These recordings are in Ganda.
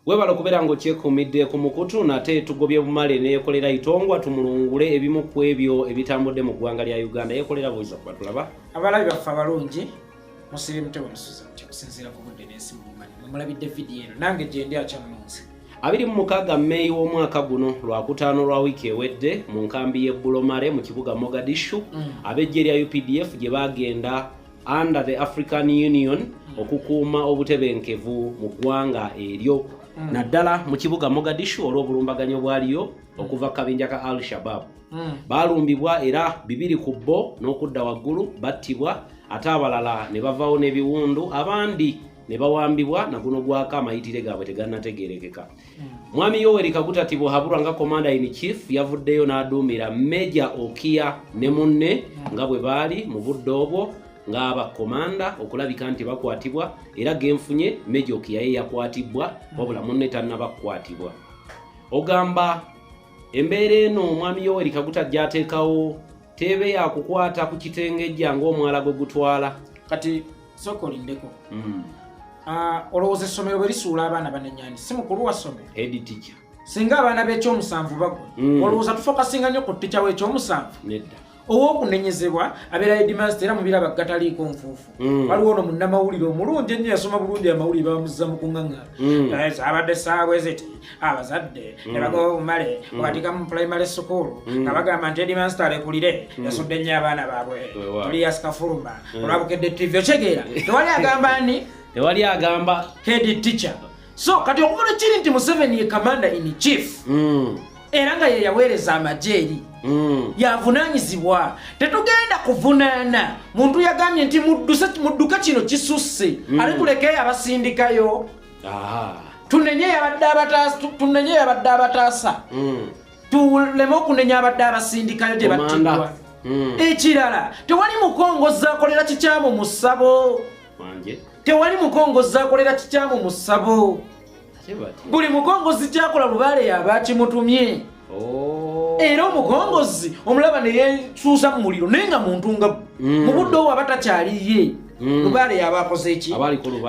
webala kubeera ng'okyekuumidde ku mukutu nate tugobye bumale neyekolera itongwa tumulungule ebimu ku ebyo ebitambudde mu ggwanga lya Uganda. Yekolera bweza kuba tulaba abalabi baffe abalungi musibye mutwe bamusuza nti okusinziira ku budde n'ensi mu bumanyi mulabidde vidiyo eno nange gye ndi akyamunonzi 26 Mei w'omwaka guno lwakutaano lwa wiiki ewedde mu nkambi y'e Bulomare mu kibuga Mogadishu ab'eggye lya UPDF gye bagenda under the African Union okukuuma obutebenkevu mu ggwanga eryo naddala mu kibuga Mogadishu olw'obulumbaganyo bwaliyo okuva kabinja ka Al-Shabaab. Balumbibwa era 2 ku bo n'okudda waggulu battibwa ate abalala ne bavaawo n'ebiwundu abandi ne bawambibwa na guno gwaka amayitire gaabwe tegannategeerekeka. Mwami Yoweri Kaguta Tibuhaburwa nga Commander in Chief yavuddeyo n'aduumira Major Okia ne munne nga bwe baali mu budde obwo ng'aba komanda okulabika nti bakwatibwa era genfunye Major Okia ye yakwatibwa wabula munne tannabakwatibwa. Ogamba embeera eno Mwami Yoweri Kaguta gy'ateekawo tebe yakukwata ku kitengejja ng'omwala gwe gutwala kati sokolindeko. Olowooza essomero bwe lisuula abaana banennyani si mukulu wa ssomero head teacher singa abaana b'ekyomusanvu bagwa olowooza tufokasinga nnyo ku tica w'ekyomusanvu nedda ow'okunenyezebwa abeera headmaster era mubiraba gataliiko nfuufu waliwo ono munnamawulire omulungi ennyo yasoma bulungi amawulire bamuzza mu kuŋŋaŋŋana abadde saawa ziti abazadde ne bagoba bumale wakatika mu primary school nga bagamba nti headmaster alekulire yasudde nnyo abaana baabwe tuli yasikafuluma olwabukedde tv okyegeera tewali agamba head teacher. So kati okubona kiri nti Museveni ye commander in chief era nga ye yaweereza amagye yavunaanyizibwa tetugenda kuvunaana muntu yagambye nti mudduka kino kisusse ali kulekeyo abasindikayo tunenye yabadde abataasa tuleme okunenya abadde abasindikayo gye battibwa. Ekirala tewali mukongoza akolera kikyamu mu ssabo tewali mukongozi akolera kikyamu mu ssabo buli mukongozi kyakola lubaale yaba kimutumye era omukongozi omulaba ne yesuusa mu muliro naye nga muntu nga mu budde owo aba takyaliye lubaale yaba akoze eki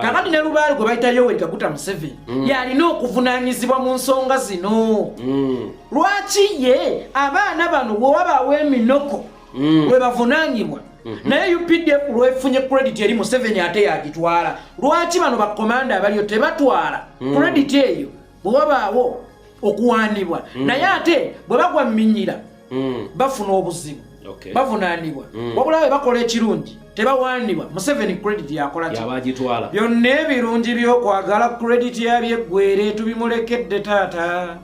kakati ne lubaale gwe bayita Yoweri Kaguta Museveni yalina okuvunaanyizibwa mu nsonga zino. Lwaki ye abaana bano bwe wabaawo eminoko lwe bavunaanyibwa naye UPDF lwefunye credit eri Museveni ate yagitwala? Lwaki bano bakomanda abaliyo tebatwala credit eyo bwe wabaawo okuwaanibwa naye ate bwe bagwa minyira bafuna obuzibu bavunaanibwa wabula we bakola ekirungi tebawaanibwa Museveni credit yakola yabagitwala? Byonna ebirungi by'okwagala credit yabyeggwere tubimulekedde taata.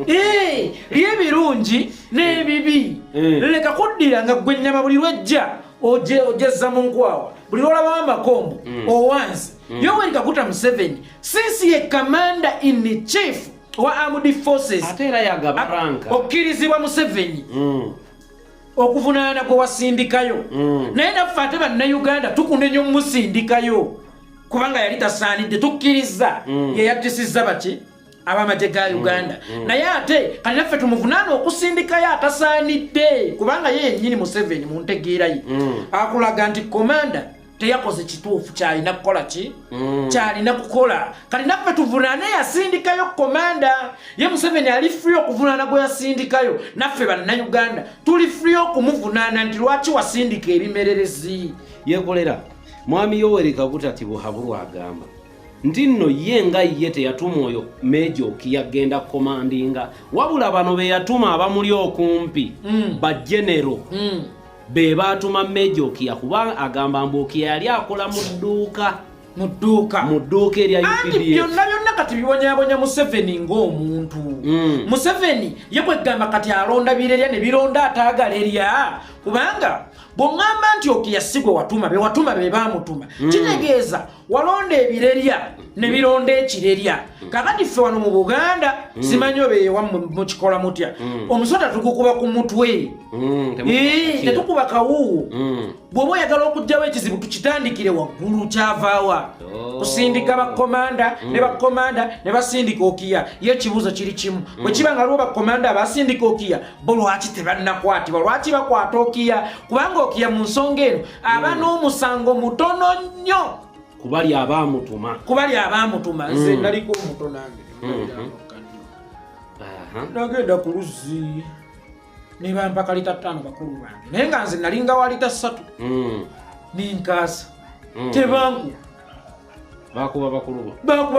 Liye birungi n'ebibi leka kuddira nga gwe nnyama buli lwejja ojezza mu nkwawa buli lwolabawo amakombo owansi. Yoweri Kaguta Museveni since ye commander in chief wa armed forces ate era yagabaranka okkirizibwa Museveni okuvunaana gwe wasindikayo naye naffe ate bannayuganda tukunenya omusindikayo kubanga yali tasaanidde tukkiriza yeyattisizza baki abamagye ga Uganda naye ate kati naffe tumuvunaana okusindikayo atasaanidde kubanga ye yennyini Museveni mu ntegeera ye akulaga nti komanda teyakoze kituufu kyalina kukola ki kyalina kukola. Kati naffe tuvunaane yasindikayo komanda ye Museveni ali free okuvunaana gwe yasindikayo naffe bannayuganda tuli free okumuvunaana nti lwaki wasindika ebimererezi. Yekolera Mwami Yoweri Kaguta Tibuhaburwa agamba nti nno ye nga ye teyatuma oyo Major Okia genda komandinga wabula bano be yatuma abamuli okumpi ba general be batuma Major Okia kuba agamba mbu Okia yali akola mu dduuka erya UPDF. Byonna kati bibonyabonya Museveni ng'omuntu. Museveni ye kwegamba kati alonda birerya ne bironda ataagala erya kubanga bw'oŋŋamba nti Okia sigwe watuma be baamutuma kitegeeza walonda ebirerya ne bironda ekirerya. Kakati ffe wano mu Buganda simanyi oba ewa mukikola mutya omusota tugukuba ku mutwe tetukuba kawuuwo bw'oba oyagala okugjawo ekizibu tukitandikire waggulu kyavaawa kusindika bakomanda ne basindika Okia. Ye ekibuuzo kiri kimu bwe kiba nga lwo bakomanda abasindika Okia bo lwaki tebannakwatibwa lwaki bakwata Okia kubanga Okia mu nsonga eno aba n'omusango mutono nnyo kubali abamutuma nze naliko omuto nange nagenda ku luzzi ne bampa kalita 5 bakulu bange naye nga nze nalinga wa lita 3 ninkaasa tebanku bakuba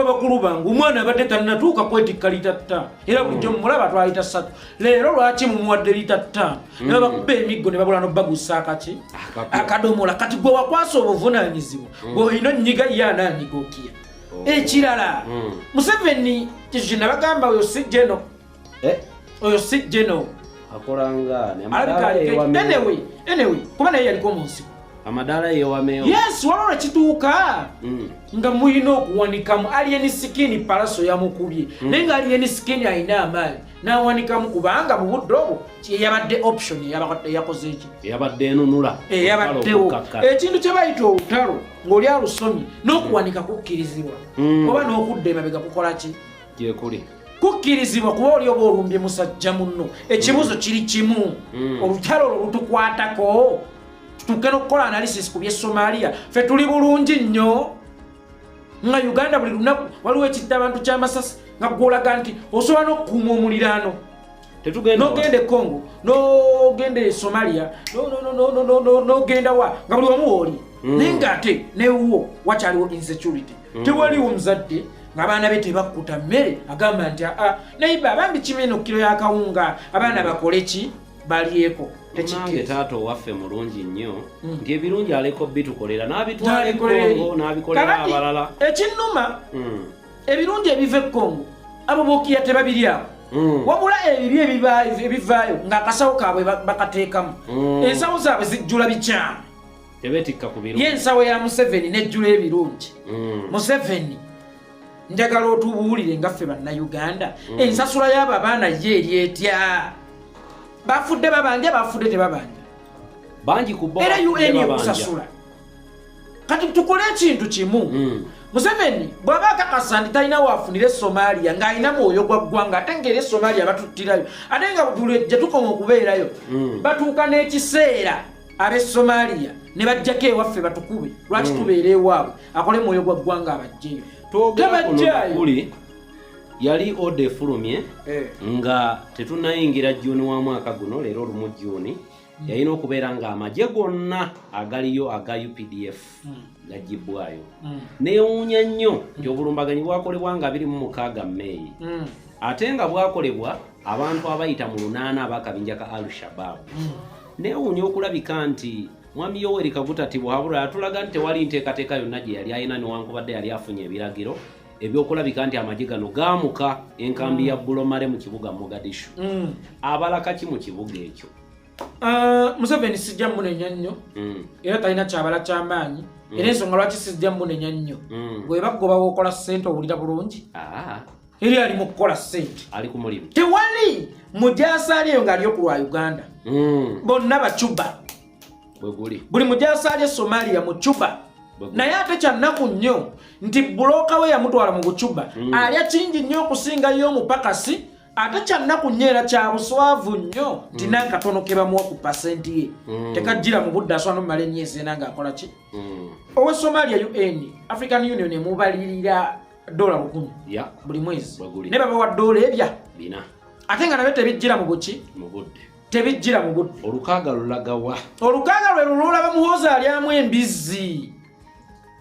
bakulu bange omwana abadde tannatuuka kwetikka lita 5 era bulijjo mumulaba twa lita 3 leero lwaki mumuwadde lita 5 ne bakuba emiggo ne babula nobagusa akaki akadomola kati gwe wakwasa obuvunaanyizibwa bw'olina onnyiga ye anaanyiga okiya ekirala Museveni kye nabagamba oyo si geno akolanga anyway kuba naye yaliko mu nsiko amadala yewameyo yes walora kituuka nga muyina okuwanikamu alien skin palaso yamukubye naye nga alien skin ayina amaanyi n'awanikamu kubanga mu budde obwo yabadde option yakoze eki yabadde enunula yabaddewo ekintu kye bayita olutalo ng'oli alusomye n'okuwanika kukkirizibwa oba n'okudda emabega kukola ki gyekuli kukkirizibwa kuba oli oba olumbye musajja munno ekibuzo kiri kimu olutalo olwo lutukwatako tutuuke n'okukola analysis ku by'e Somalia ffe tuli bulungi nnyo nga Uganda buli lunaku waliwo ekitta abantu ky'amasasi nga gwolaga nti osobola n'okukuuma omuliraano n'ogenda e Congo n'ogenda e Somalia n'ogenda wa nga buli wamu wooli naye ng'ate newo wakyaliwo insecurity tewaliwo muzadde ng'abaana be tebakkuta mmere agamba nti naye abambi kimeno kilo y'akawunga abaana bakole ki balyeko nange taata owaffe mulungi nnyo nti ebirungi aleko bitukolera n'abitwala e Congo n'abikolera abalala ekinnuma ebirungi ebiva e Congo abo bookiya tebabiryawo wabula ebibi ebivaayo ng'akasawo kaabwe bakateekamu ensawo zaabwe zijjula bikyamu tebeetikka ku birungi y'ensawo ya Museveni nejjula ebirungi Museveni njagala otubuulire nga ffe bannayuganda ensasula y'abo abaana ye eri etya bafudde babanja bafudde tebabanja bangi ku bo era UN ekusasula kati tukole ekintu kimu Museveni bw'aba akakasa nti talina waafunire Somalia ng'alina mwoyo gwa ggwanga ate ng'era Somalia batuttirayo ate nga gye tukoma okubeerayo batuuka n'ekiseera ab'e Somalia ne bajjako ewaffe batukube lwaki tubeera ewaabwe akole mwoyo gwa ggwanga abajjeyo tabajjayo yali ode fulumye nga tetunayingira Juni wa mwaka guno leero lumu Juni yalina okubeera nga amagye gonna agaliyo aga UPDF gagibwayo neewuunya nnyo nti obulumbaganyi bwakolebwa nga 26 Meeyi ate nga bwakolebwa abantu abayita mu 8 ab'akabinja ka Al-Shabaab neewuunya okulabika nti Mwami Yoweri Kaguta Tibuhaburwa yatulaga nti tewali nteekateeka yonna gye yali ayina newankubadde yali afunye ebiragiro ebyokulabika nti amagye gano gaamuka enkambi ya Bulomale mu kibuga Mogadishu abalaka ki mu kibuga ekyo Museveni sijja munenya nnyo era talina kyabala ky'amaanyi era ensonga lwaki sijja munenya nnyo bwe bagoba w'okola ssente owulira bulungi eri ali mu kukola ssente ali ku mulimu tewali mujaasi aliyo ng'ali okulwa Uganda bonna bacuba buli mujaasi ali e Somalia mu Cuba naye ate kyannaku nnyo nti bulooka we yamutwala mu Bucuba alya kingi nnyo okusingayo omupakasi ate kyannaku nnyo era kya buswavu nnyo nti n'akatono ke bamuwa ku pasenti ye tekajjira mu budde asobola n'omumala emyezi ena ng'akola ki owe Somalia UN African Union emubalirira $100 buli mwezi ne babawa dola ebya ate nga nabyo tebijjira mu buki tebijjira mu budde olukaaga lulagawa olukaaga lwe lulaba muhoozi alyamu embizzi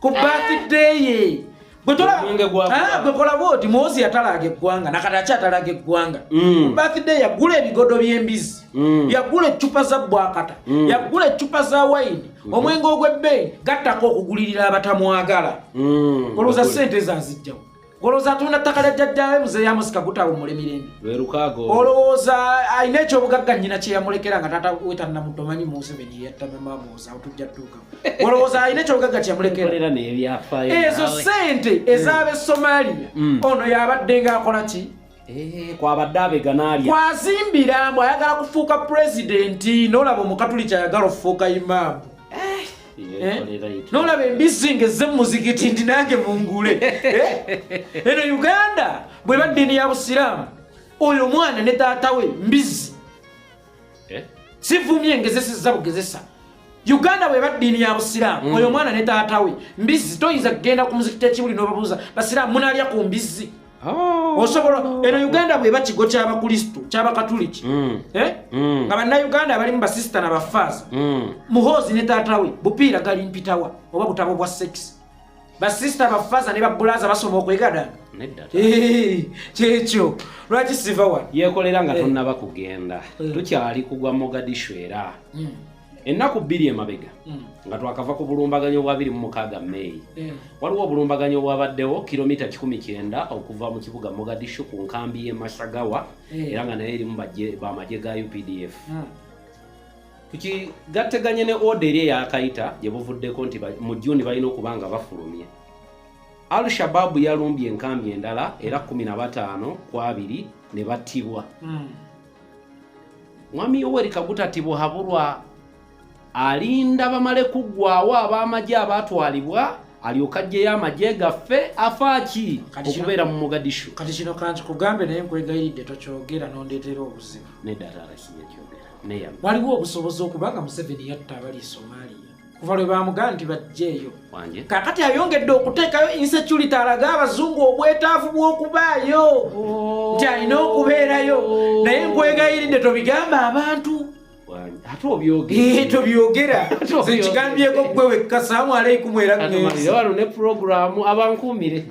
ku birthday ye bwekola bwoti muhoozi yatalaaga eggwanga nakati akyatalaga eggwanga ku birthday yagula ebigodo by'embizzi yagula eccupa za bwakata yagula eccupa za wayini omwenge ogw'ebbeeyi gattako okugulirira abatamwagala olowooza ssente zazijjawo olowooza atunda ttaka lya jjajjaawe Muzeeyi Amos Kaguta awummule mirembe olowooza alina ekyobugagga nnyina kye yamulekera nga taata we tannamutomanyi Museveni yeyattamudde awo tujja dduukawo olowooza alina ekyobugagga kye yamulekera ezo ssente ez'ab'e Somalia ono yabadde ng'akola ki kwabadde abeganaalya kwazimbira mbu ayagala kufuuka pulezidenti n'olaba omukatuliki ayagala okufuuka imaamu n'olaba embizzi ng'ezze mu muzikiti nti nange mungule eno Uganda bwe baddiini ya busiraamu oyo omwana ne taata we mbizzi sivumye ngezesezza bugezesa Uganda bwe baddiini ya busiraamu oyo mwana ne taata we mbizzi toyinza kugenda ku muzikiti ekibuli n'obabuuza basiraamu munaalya ku mbizzi osobola eno Uganda bwe bakigo ky'abakristo ky'abakatuliki nga bannayuganda abali mu basisita n'abafaaza muhoozi ne taata we bupiira gali mpitawa oba butabo bwa sex basisita abafaaza ne babbulaaza basoma okwegadanga kyekyo lwaki siva wano yeekolera nga tonnaba kugenda tukyali kugwa Mogadishu era ennaku 2 emabega nga twakava ku bulumbaganyo bwa 26 Mei waliwo obulumbaganyo obwabaddewo kilomita 19 okuva mu kibuga Mogadishu ku nkambi y'e Masagawa era nga naye erimu bamagye ga UPDF tukigatteganye ne order eri eyakayita gye buvuddeko nti mu Juni balina okuba nga bafulumye. Al-Shabaab yalumbye enkambi endala era 15 ku 2 ne battibwa. Mwami Yoweri Kaguta ati buhabulwa alinda bamale kuggwaawo ab'amagye abaatwalibwa alyoka ajjeyo amagye gaffe afaaki okubeera mu Mogadishu. Kati kino kanti kugambe naye nkwegayiridde tokyogera n'ondeetera obuzibu. Neddala siyekyogera neyama waliwo obusobozi okubanga Museveni yatta abali Somalia kuva lwe bamugamba nti bajjeeyo kakati ayongedde okuteekayo insecurity alaga abazungu obwetaavu bw'okubaayo nti alina okubeerayo naye nkwegayiridde tobigamba abantu ate obyogera tobyogera zekigambyeko gwe wekka salaamu aleikum era wano ne programu abankuumire